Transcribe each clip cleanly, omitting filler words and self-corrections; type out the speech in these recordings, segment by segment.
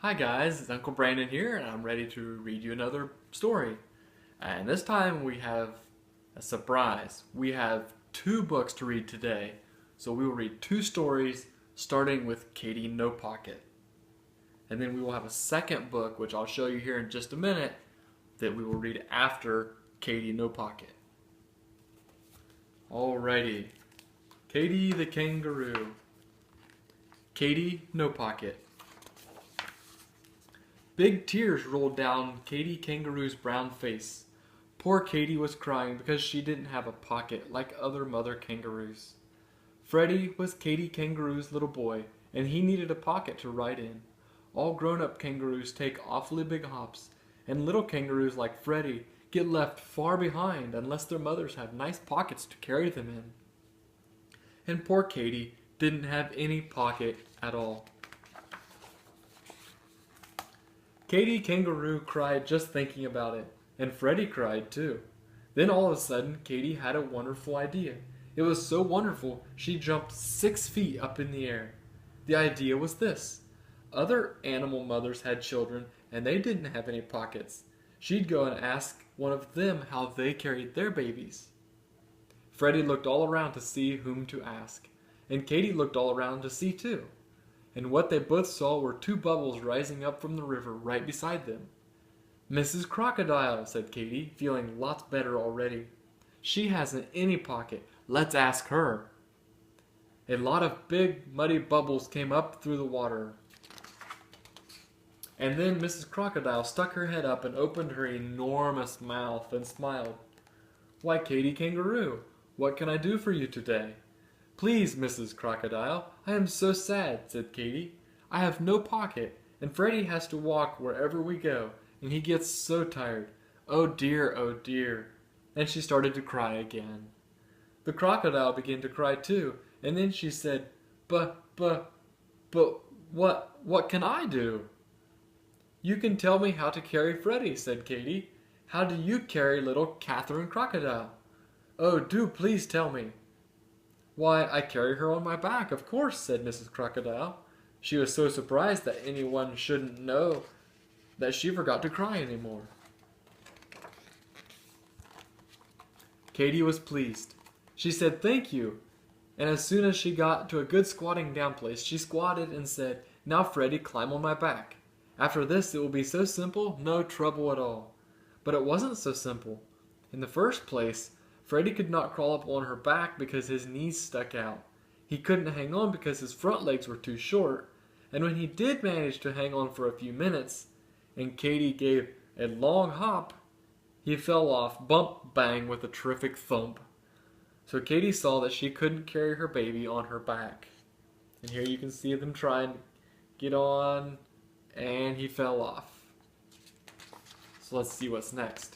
Hi guys, it's Uncle Brandon here, and I'm ready to read you another story. And this time we have a surprise. We have two books to read today. So we will read two stories, starting with Katy No Pocket. And then we will have a second book, which I'll show you here in just a minute, that we will read after Katy No Pocket. Alrighty. Katy the Kangaroo. Katy No Pocket. Big tears rolled down Katy Kangaroo's brown face. Poor Katy was crying because she didn't have a pocket like other mother kangaroos. Freddie was Katy Kangaroo's little boy, and he needed a pocket to ride in. All grown-up kangaroos take awfully big hops, and little kangaroos like Freddie get left far behind unless their mothers have nice pockets to carry them in. And poor Katy didn't have any pocket at all. Katy Kangaroo cried just thinking about it, and Freddie cried too. Then all of a sudden, Katy had a wonderful idea. It was so wonderful, she jumped 6 feet up in the air. The idea was this. Other animal mothers had children, and they didn't have any pockets. She'd go and ask one of them how they carried their babies. Freddie looked all around to see whom to ask, and Katy looked all around to see too. And what they both saw were two bubbles rising up from the river right beside them. "Mrs. Crocodile," said Katy, feeling lots better already. "She hasn't any pocket. Let's ask her." A lot of big, muddy bubbles came up through the water. And then Mrs. Crocodile stuck her head up and opened her enormous mouth and smiled. "Why, Katy Kangaroo, what can I do for you today?" "Please, Mrs. Crocodile, I am so sad," said Katy. "I have no pocket, and Freddie has to walk wherever we go, and he gets so tired. Oh dear, oh dear." And she started to cry again. The crocodile began to cry too, and then she said, But what can I do?" "You can tell me how to carry Freddie," said Katy. "How do you carry little Catherine Crocodile?" "Oh, do please tell me." "Why, I carry her on my back, of course," said Mrs. Crocodile. She was so surprised that anyone shouldn't know that she forgot to cry anymore. Katy was pleased. She said thank you, and as soon as she got to a good squatting down place, she squatted and said, "Now Freddie, climb on my back. After this it will be so simple, no trouble at all." But it wasn't so simple. In the first place, Freddie could not crawl up on her back because his knees stuck out. He couldn't hang on because his front legs were too short. And when he did manage to hang on for a few minutes, and Katy gave a long hop, he fell off, bump, bang, with a terrific thump. So Katy saw that she couldn't carry her baby on her back. And here you can see them trying to get on, and he fell off. So let's see what's next.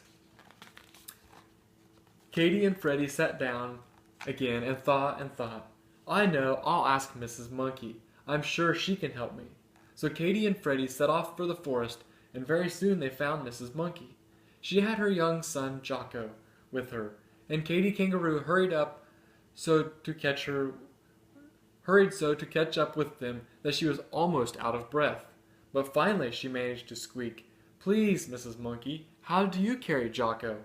Katy and Freddie sat down again and thought and thought. "I know, I'll ask Mrs. Monkey. I'm sure she can help me." So Katy and Freddie set off for the forest, and very soon they found Mrs. Monkey. She had her young son Jocko with her, and Katy Kangaroo hurried so to catch up with them that she was almost out of breath. But finally she managed to squeak, "Please, Mrs. Monkey, how do you carry Jocko?"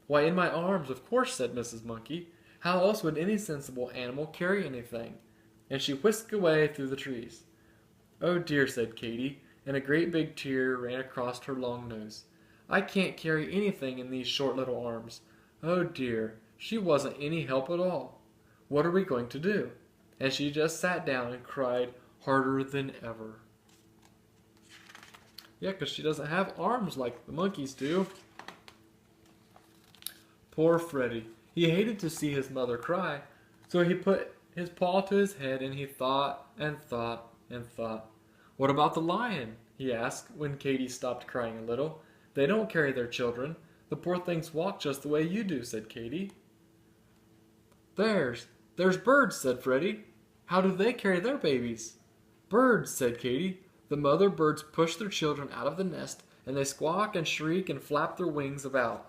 "Why, in my arms, of course," said Mrs. Monkey. "How else would any sensible animal carry anything?" And she whisked away through the trees. "Oh dear," said Katy, and a great big tear ran across her long nose. "I can't carry anything in these short little arms. Oh dear, she wasn't any help at all. What are we going to do?" And she just sat down and cried harder than ever. Yeah, because she doesn't have arms like the monkeys do. Poor Freddie. He hated to see his mother cry, so he put his paw to his head and he thought and thought and thought. "What about the lion?" he asked when Katy stopped crying a little. "They don't carry their children. The poor things walk just the way you do," said Katy. There's birds," said Freddie. "How do they carry their babies?" "Birds," said Katy. "The mother birds push their children out of the nest, and they squawk and shriek and flap their wings about."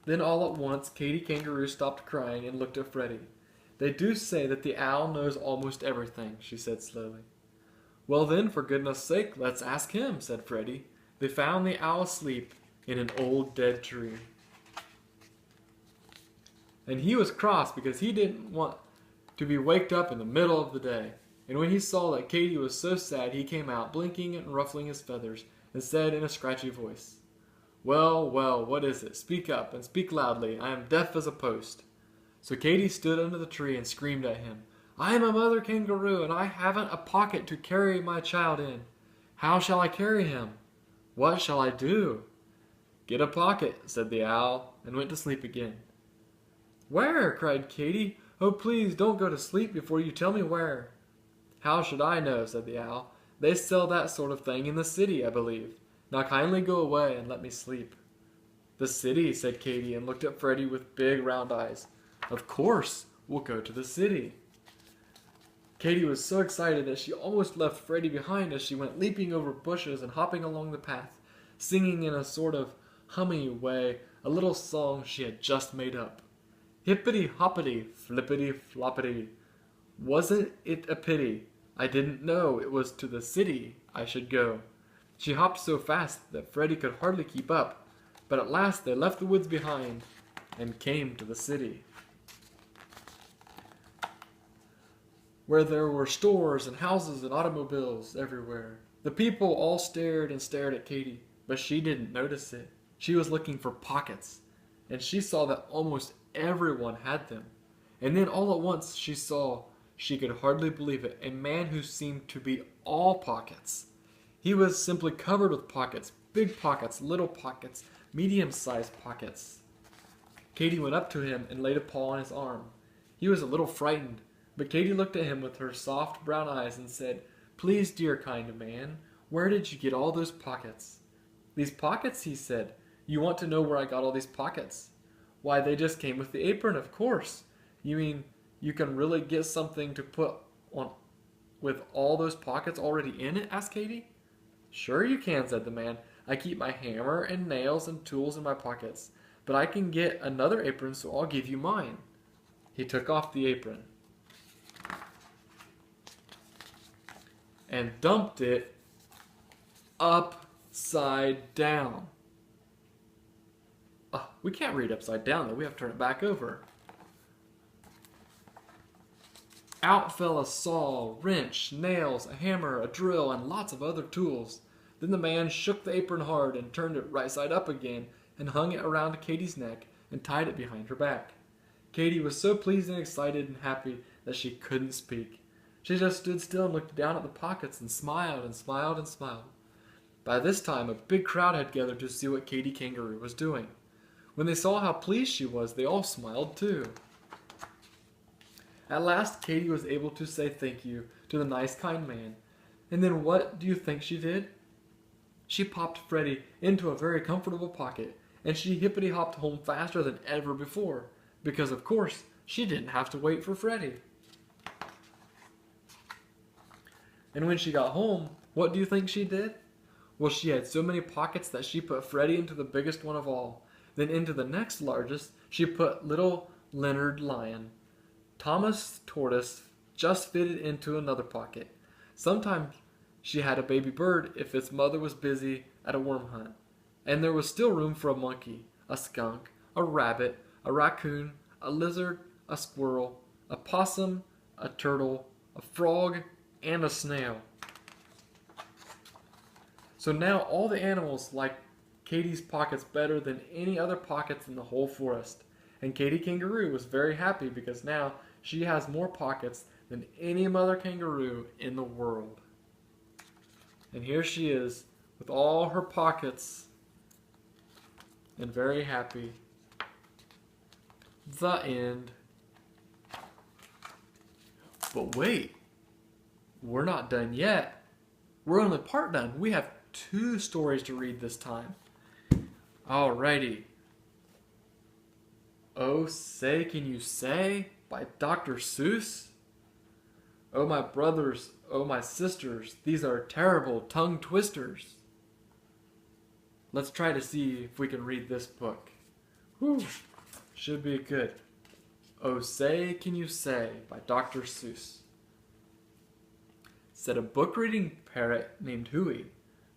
Then all at once Katy Kangaroo stopped crying and looked at Freddie. They do say that the owl knows almost everything, she said slowly. Well then, for goodness sake, let's ask him, said Freddie. They found the owl asleep in an old dead tree. And he was cross because he didn't want to be waked up in the middle of the day. And when he saw that Katy was so sad, he came out, blinking and ruffling his feathers, and said in a scratchy voice, Well, well, what is it? Speak up, and speak loudly. I am deaf as a post. So Katy stood under the tree and screamed at him, I am a mother kangaroo, and I haven't a pocket to carry my child in. How shall I carry him? What shall I do? Get a pocket, said the owl, and went to sleep again. Where? Cried Katy. Oh, please don't go to sleep before you tell me where. How should I know, said the owl. They sell that sort of thing in the city, I believe. Now kindly go away and let me sleep. The city, said Katy, and looked at Freddie with big round eyes. Of course, we'll go to the city. Katy was so excited that she almost left Freddie behind as she went leaping over bushes and hopping along the path, singing in a sort of hummy way a little song she had just made up. Hippity-hoppity, flippity-floppity. Wasn't it a pity? I didn't know it was to the city I should go. She hopped so fast that Freddie could hardly keep up, but at last they left the woods behind and came to the city, where there were stores and houses and automobiles everywhere. The people all stared and stared at Katy, but she didn't notice it. She was looking for pockets, and she saw that almost everyone had them. And then all at once she could hardly believe it, a man who seemed to be all pockets. He was simply covered with pockets, big pockets, little pockets, medium-sized pockets. Katy went up to him and laid a paw on his arm. He was a little frightened, but Katy looked at him with her soft brown eyes and said, Please, dear kind man, where did you get all those pockets? These pockets, he said. You want to know where I got all these pockets? Why, they just came with the apron, of course. You mean you can really get something to put on with all those pockets already in it? Asked Katy. Sure you can, said the man. I keep my hammer and nails and tools in my pockets, but I can get another apron, so I'll give you mine. He took off the apron and dumped it upside down. We can't read upside down, though. We have to turn it back over. Out fell a saw, wrench, nails, a hammer, a drill, and lots of other tools. Then the man shook the apron hard and turned it right side up again and hung it around Katy's neck and tied it behind her back. Katy was so pleased and excited and happy that she couldn't speak. She just stood still and looked down at the pockets and smiled and smiled and smiled. By this time, a big crowd had gathered to see what Katy Kangaroo was doing. When they saw how pleased she was, they all smiled too. At last, Katy was able to say thank you to the nice, kind man. And then what do you think she did? She popped Freddie into a very comfortable pocket, and she hippity-hopped home faster than ever before, because of course, she didn't have to wait for Freddie. And when she got home, what do you think she did? Well, she had so many pockets that she put Freddie into the biggest one of all. Then into the next largest, she put little Leonard Lion. Thomas Tortoise just fitted into another pocket. Sometimes she had a baby bird if its mother was busy at a worm hunt. And there was still room for a monkey, a skunk, a rabbit, a raccoon, a lizard, a squirrel, a possum, a turtle, a frog, and a snail. So now all the animals liked Katy's pockets better than any other pockets in the whole forest. And Katy Kangaroo was very happy because now she has more pockets than any mother kangaroo in the world. And here she is with all her pockets and very happy. The end. But wait, we're not done yet. We're only part done. We have 2 stories to read this time. Alrighty. Oh, Say Can You Say by Dr. Seuss. Oh, my brothers, oh, my sisters, these are terrible tongue twisters. Let's try to see if we can read this book. Whew, should be good. Oh, Say Can You Say by Dr. Seuss. Said a book-reading parrot named Huey,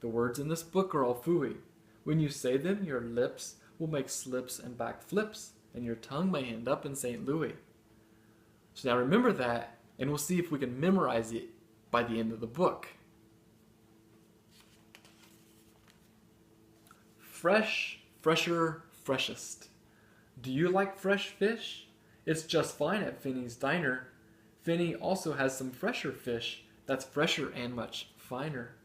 the words in this book are all phooey. When you say them, your lips will make slips and back flips, and your tongue may end up in St. Louis. So now remember that, and we'll see if we can memorize it by the end of the book. Fresh, fresher, freshest. Do you like fresh fish? It's just fine at Finney's Diner. Finney also has some fresher fish that's fresher and much finer.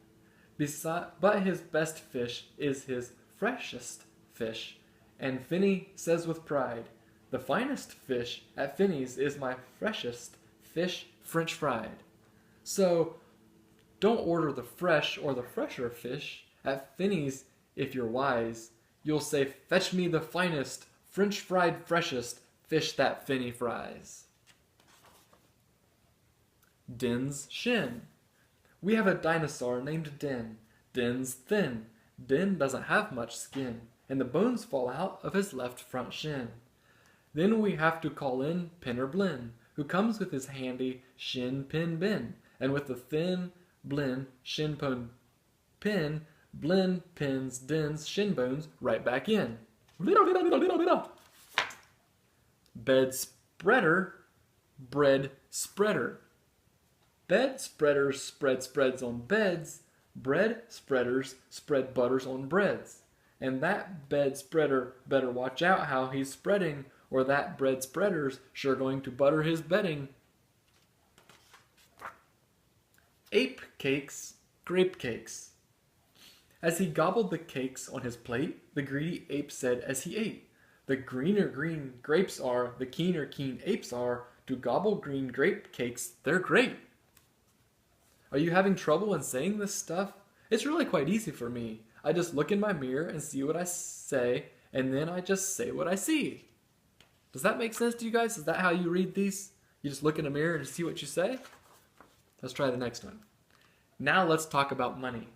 But his best fish is his freshest fish. And Finney says with pride, the finest fish at Finney's is my freshest fish French fried. So don't order the fresh or the fresher fish at Finney's. If you're wise, you'll say, fetch me the finest French fried freshest fish that Finney fries. Den's shin. We have a dinosaur named Den. Den's thin. Den doesn't have much skin, and the bones fall out of his left front shin. Then we have to call in Pinner Blinn, who comes with his handy shin pin bin, and with the thin Blinn shin pin pin, Blinn pins Den's shin bones right back in. Bed spreader, bread spreader. Bed spreaders spread spreads on beds. Bread spreaders spread butters on breads. And that bed spreader better watch out how he's spreading, or that bread spreader's sure going to butter his bedding. Ape cakes, grape cakes. As he gobbled the cakes on his plate, the greedy ape said as he ate, the greener green grapes are, the keener keen apes are, to gobble green grape cakes, they're great. Are you having trouble in saying this stuff? It's really quite easy for me. I just look in my mirror and see what I say, and then I just say what I see. Does that make sense to you guys? Is that how you read these? You just look in a mirror and see what you say? Let's try the next one. Now let's talk about money.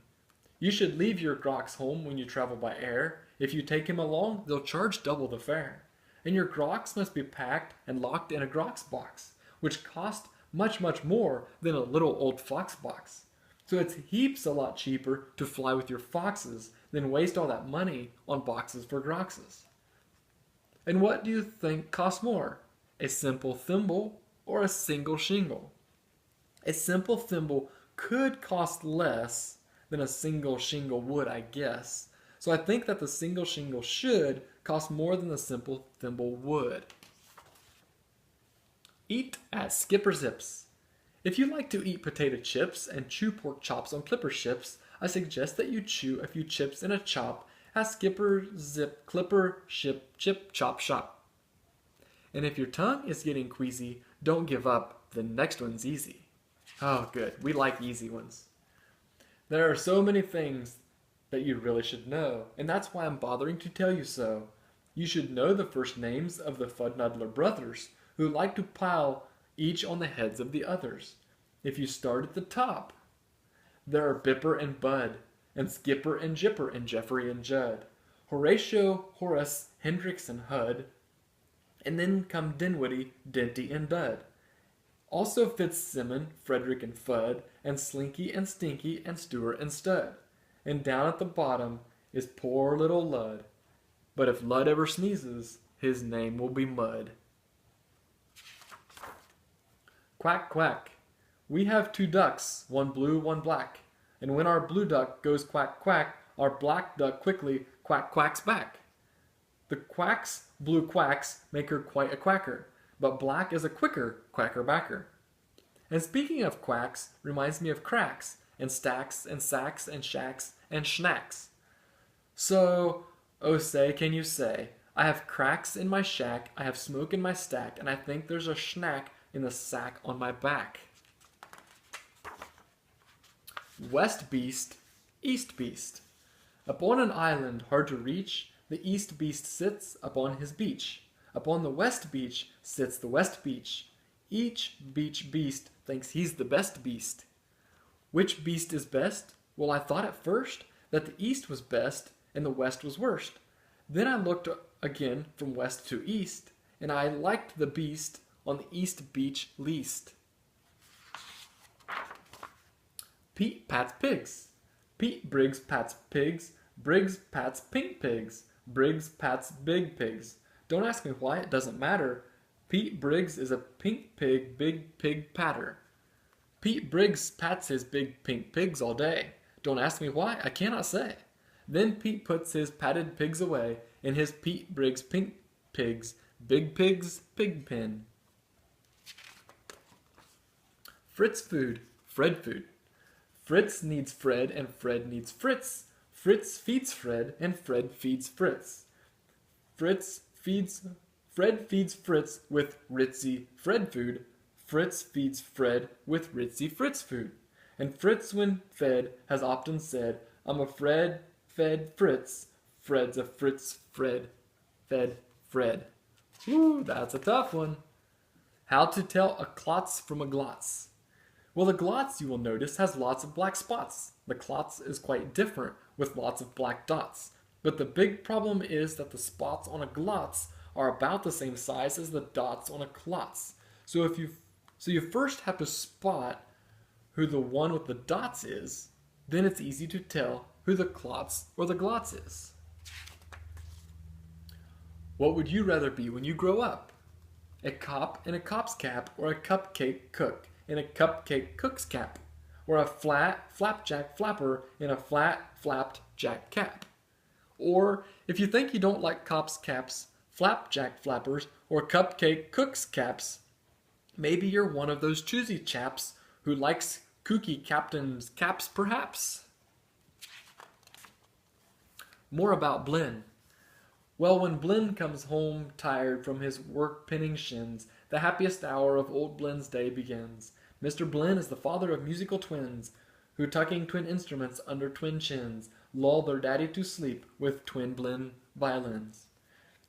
You should leave your grocs home when you travel by air. If you take him along, they'll charge double the fare. And your grocs must be packed and locked in a grocs box, which cost much, much more than a little old fox box. So it's heaps a lot cheaper to fly with your foxes than waste all that money on boxes for groxes. And what do you think costs more? A simple thimble or a single shingle? A simple thimble could cost less than a single shingle would, I guess. So I think that the single shingle should cost more than the simple thimble would. Eat at Skipper Zips. If you like to eat potato chips and chew pork chops on clipper ships, I suggest that you chew a few chips in a chop at Skipper Zip Clipper Ship Chip Chop Shop. And if your tongue is getting queasy, don't give up. The next one's easy. Oh, good. We like easy ones. There are so many things that you really should know, and that's why I'm bothering to tell you so. You should know the first names of the Fudnuddler brothers, who like to pile each on the heads of the others. If you start at the top, there are Bipper and Bud, and Skipper and Jipper, and Jeffrey and Judd, Horatio, Horace, Hendrix and Hud, and then come Dinwiddie, Denty and Dud. Also Fitzsimmon, Frederick and Fudd, and Slinky and Stinky, and Stewart and Stud. And down at the bottom is poor little Lud. But if Lud ever sneezes, his name will be Mud. Quack, quack. We have 2 ducks, one blue, one black. And when our blue duck goes quack, quack, our black duck quickly quack, quacks back. The quack's blue quacks make her quite a quacker, but black is a quicker quacker backer. And speaking of quacks, reminds me of cracks, and stacks, and sacks, and shacks, and schnacks. So, oh say, can you say, I have cracks in my shack, I have smoke in my stack, and I think there's a schnack in the sack on my back. West beast, east beast. Upon an island hard to reach, the east beast sits upon his beach. Upon the west beach sits the west beach. Each beach beast thinks he's the best beast. Which beast is best? Well, I thought at first that the east was best and the west was worst. Then I looked again from west to east, and I liked the beast on the east beach least. Pete pats pigs. Pete Briggs pats pigs. Briggs pats pink pigs. Briggs pats big pigs. Don't ask me why, it doesn't matter. Pete Briggs is a pink pig, big pig patter. Pete Briggs pats his big pink pigs all day. Don't ask me why, I cannot say. Then Pete puts his patted pigs away in his Pete Briggs pink pigs, big pigs, pig pen. Fritz food, Fred food. Fritz needs Fred and Fred needs Fritz. Fritz feeds Fred and Fred feeds Fritz. Fred feeds Fritz with Ritzy Fred food. Fritz feeds Fred with Ritzy Fritz food. And Fritz, when fed, has often said, I'm a Fred fed Fritz. Fred's a Fritz Fred fed Fred. Woo, that's a tough one. How to tell a klotz from a glotz. Well, the glotz, you will notice, has lots of black spots. The klotz is quite different, with lots of black dots. But the big problem is that the spots on a glotz are about the same size as the dots on a klotz. So you first have to spot who the one with the dots is, then it's easy to tell who the klotz or the glotz is. What would you rather be when you grow up? A cop in a cop's cap, or a cupcake cook in a cupcake cook's cap, or a flat flapjack flapper in a flat flapped jack cap? Or if you think you don't like cops' caps, flapjack flappers, or cupcake cooks' caps, maybe you're one of those choosy chaps who likes kooky captain's caps, perhaps? More about Blinn. Well, when Blinn comes home tired from his work pinning shins, the happiest hour of old Blinn's day begins. Mr. Blinn is the father of musical twins, who tucking twin instruments under twin chins, lull their daddy to sleep with twin Blinn violins.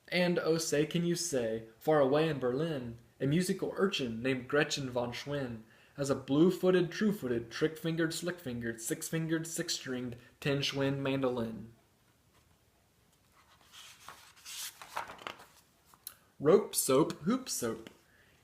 And oh say, can you say, far away in Berlin, a musical urchin named Gretchen von Schwinn has a blue-footed, true-footed, trick-fingered, slick-fingered, six-fingered, six-stringed, 10-Schwinn mandolin. Rope, soap, hoop soap.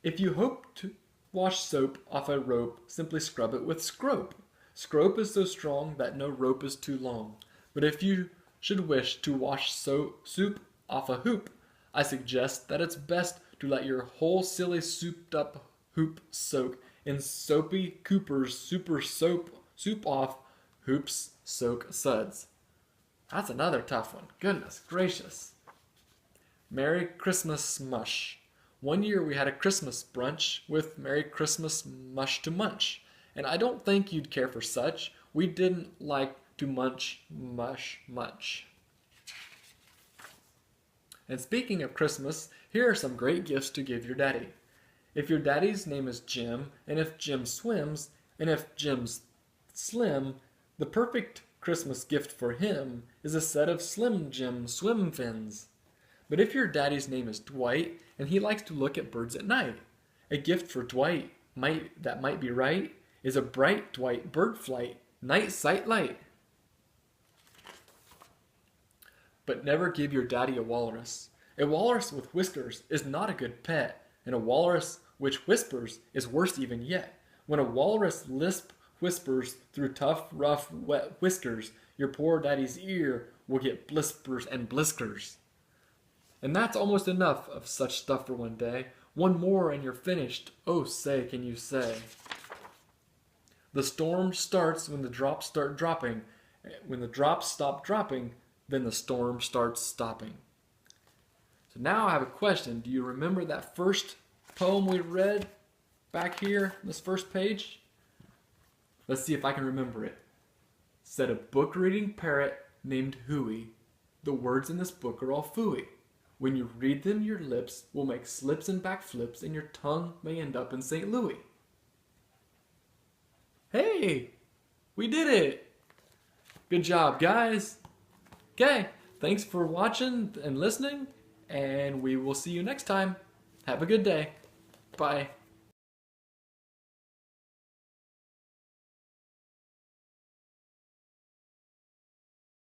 If you hope to wash soap off a rope, simply scrub it with scrope. Scrope is so strong that no rope is too long. But if you should wish to wash soup off a hoop, I suggest that it's best to let your whole silly souped up hoop soak in soapy Cooper's super soup off hoops soak suds. That's another tough one. Goodness gracious. Merry Christmas mush. One year we had a Christmas brunch with Merry Christmas mush to munch. And I don't think you'd care for such. We didn't like to munch mush much. And speaking of Christmas, here are some great gifts to give your daddy. If your daddy's name is Jim, and if Jim swims, and if Jim's slim, the perfect Christmas gift for him is a set of Slim Jim swim fins. But if your daddy's name is Dwight, and he likes to look at birds at night, a gift for Dwight that might be right is a bright Dwight bird flight night sight light. But never give your daddy a walrus. A walrus with whiskers is not a good pet, and a walrus which whispers is worse even yet. When a walrus whispers through tough, rough, wet whiskers, your poor daddy's ear will get blispers and bliskers. And that's almost enough of such stuff for one day. One more and you're finished. Oh, say, can you say? The storm starts when the drops start dropping. When the drops stop dropping, then the storm starts stopping. So now I have a question. Do you remember that first poem we read back here, this first page? Let's see if I can remember it. Said a book-reading parrot named Hooey. The words in this book are all phooey. When you read them, your lips will make slips and backflips, and your tongue may end up in St. Louis. Hey, we did it! Good job, guys. Okay, thanks for watching and listening, and we will see you next time. Have a good day. Bye.